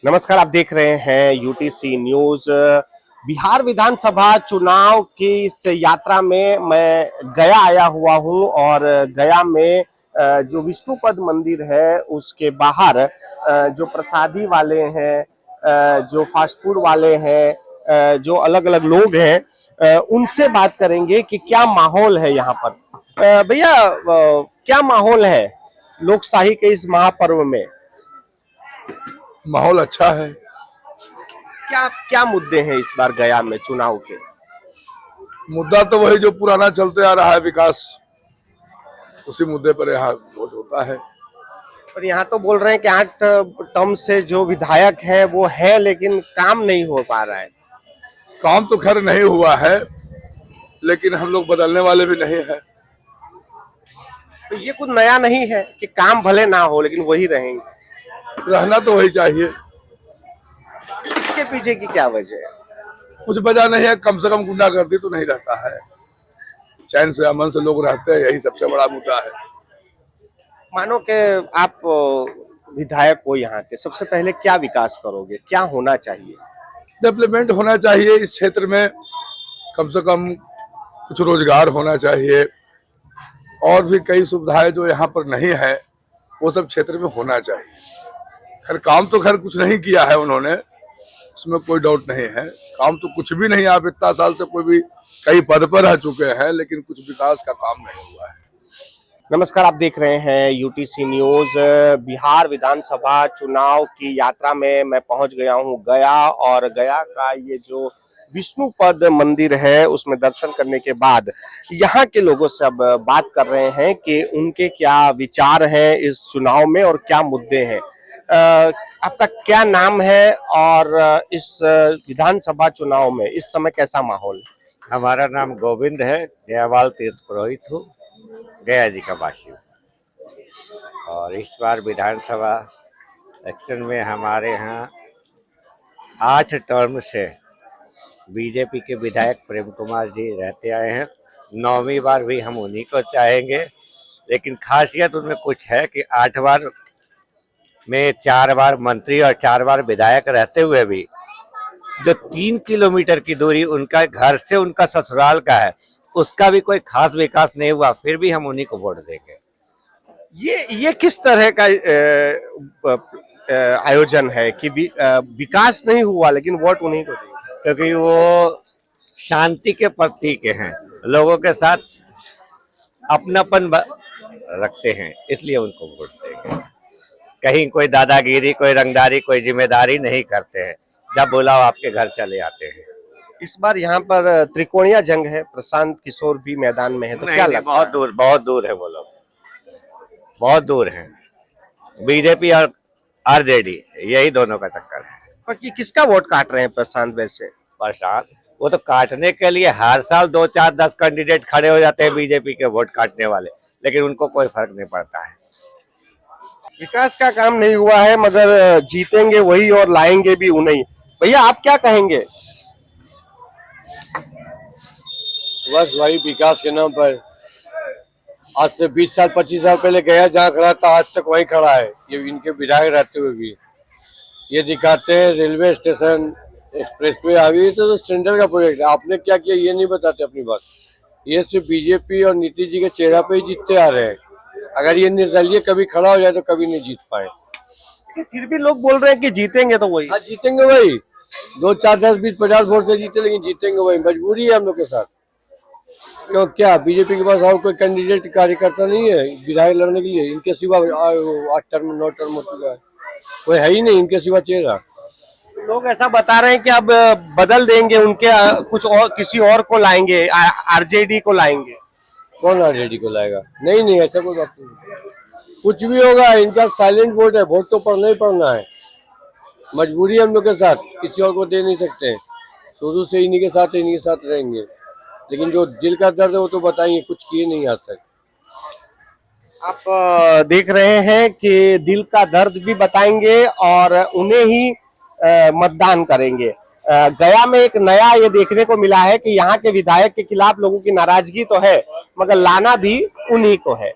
नमस्कार, आप देख रहे हैं यूटीसी न्यूज। बिहार विधानसभा चुनाव की इस यात्रा में मैं गया आया हुआ हूं और गया में जो विष्णुपद मंदिर है उसके बाहर जो प्रसादी वाले हैं, जो फास्ट फूड वाले हैं, जो अलग अलग लोग हैं, उनसे बात करेंगे कि क्या माहौल है यहाँ पर। भैया, क्या माहौल है लोकशाही के इस महापर्व में? माहौल अच्छा है। क्या क्या मुद्दे हैं इस बार गया में चुनाव के? मुद्दा तो वही जो पुराना चलते आ रहा है, विकास, उसी मुद्दे पर यहाँ वोट होता है। पर यहाँ तो बोल रहे हैं कि 8 टर्म से जो विधायक है वो है, लेकिन काम नहीं हो पा रहा है। काम तो खैर नहीं हुआ है, लेकिन हम लोग बदलने वाले भी नहीं है। तो ये कुछ नया नहीं है कि काम भले ना हो लेकिन वही रहेंगे। रहना तो वही चाहिए। इसके पीछे की क्या वजह है? कुछ वजह नहीं है, कम से कम गुंडागर्दी तो नहीं रहता है, चैन से अमन से लोग रहते हैं, यही सबसे बड़ा मुद्दा है। मानो कि आप विधायक हो यहाँ के, सबसे पहले क्या विकास करोगे, क्या होना चाहिए? डेवलपमेंट होना चाहिए इस क्षेत्र में, कम से कम कुछ रोजगार होना चाहिए, और भी कई सुविधाएं जो यहाँ पर नहीं है वो सब क्षेत्र में होना चाहिए। खैर काम तो खैर कुछ नहीं किया है उन्होंने, उसमें कोई डाउट नहीं है। काम तो कुछ भी नहीं, आप इतना साल से कोई भी कई पद पर रह चुके हैं, लेकिन कुछ विकास का काम नहीं हुआ है। नमस्कार, आप देख रहे हैं यूटीसी न्यूज। बिहार विधानसभा चुनाव की यात्रा में मैं पहुंच गया हूं गया, और गया का ये जो विष्णुपद मंदिर है उसमें दर्शन करने के बाद यहाँ के लोगों से अब बात कर रहे हैं कि उनके क्या विचार हैं इस चुनाव में और क्या मुद्दे हैं। आपका क्या नाम है और इस विधानसभा चुनाव में इस समय कैसा माहौल है? हमारा नाम गोविंद है, जयवाल तीर्थ पुरोहित हूँ, गया जी का वासी हूँ। और इस बार विधानसभा इलेक्शन में हमारे यहाँ 8 टर्म से बीजेपी के विधायक प्रेम कुमार जी रहते आए हैं। 9वीं बार भी हम उन्हीं को चाहेंगे, लेकिन खासियत उनमें कुछ है कि 8 बार में 4 बार मंत्री और 4 बार विधायक रहते हुए भी जो 3 किलोमीटर की दूरी उनका घर से उनका ससुराल का है, उसका भी कोई खास विकास नहीं हुआ, फिर भी हम उन्हीं को वोट देंगे। ये किस तरह का आयोजन है कि विकास नहीं हुआ लेकिन वोट उन्हीं को देंगे? क्योंकि वो शांति के प्रतीक हैं, लोगों के साथ अपनापन रखते हैं, इसलिए उनको वोट देंगे। कहीं कोई दादागिरी, कोई रंगदारी, कोई जिम्मेदारी नहीं करते हैं, जब बुलाओ आपके घर चले आते हैं। इस बार यहाँ पर त्रिकोणीय जंग है, प्रशांत किशोर भी मैदान में है, तो क्या लगता है? बहुत दूर है वो लोग, बहुत दूर हैं। बीजेपी और आरजेडी, यही दोनों का चक्कर है। पर किसका वोट काट रहे हैं प्रशांत? वैसे प्रशांत वो तो काटने के लिए हर साल 2, 4, 10 कैंडिडेट खड़े हो जाते हैं बीजेपी के वोट काटने वाले, लेकिन उनको कोई फर्क नहीं पड़ता है। विकास का काम नहीं हुआ है, मगर जीतेंगे वही और लाएंगे भी उन्हीं। भैया, आप क्या कहेंगे? बस वही विकास के नाम पर आज से 20 साल 25 साल पहले गया जहाँ खड़ा था, आज तक वही खड़ा है। ये इनके विधायक रहते हुए भी ये दिखाते हैं रेलवे स्टेशन, एक्सप्रेसवे अभी तो सेंट्रल का प्रोजेक्ट है, आपने क्या किया ये नहीं बताते अपनी बात। ये सिर्फ बीजेपी और नीतीश जी के चेहरा पे ही जीतते आ रहे हैं। अगर ये निर्दलीय कभी खड़ा हो जाए तो कभी नहीं जीत पाए। फिर भी लोग बोल रहे हैं कि जीतेंगे तो वही। हाँ, जीतेंगे वही, 2, 4, 10, 20, 50 वोट से जीते, लेकिन जीतेंगे वही। मजबूरी है हम लोग के साथ। क्यों, क्या बीजेपी के पास और कोई कैंडिडेट कार्यकर्ता नहीं है विधायक लड़ने के लिए? इनके सिवा 8 टर्म 9 टर्म हो चुका है, कोई है ही नहीं इनके सिवा चेहरा। लोग ऐसा बता रहे हैं कि अब बदल देंगे, उनके कुछ और किसी और को लाएंगे, आरजेडी को लाएंगे। कौन आरजेडी को लाएगा? नहीं नहीं, ऐसा कोई बात नहीं। कुछ भी होगा, इनका साइलेंट वोट है, वोट तो पड़ना ही पड़ना है। मजबूरी है हम लोग के साथ, किसी और को दे नहीं सकते। शुरू से इन्हीं के साथ रहेंगे, लेकिन जो दिल का दर्द है वो तो बताएंगे, कुछ किए नहीं आज तक। आप देख रहे हैं कि दिल का दर्द भी बताएंगे और उन्हें ही मतदान करेंगे। गया में एक नया ये देखने को मिला है कि यहाँ के विधायक के खिलाफ लोगों की नाराजगी तो है, मगर लाना भी उन्हीं को है।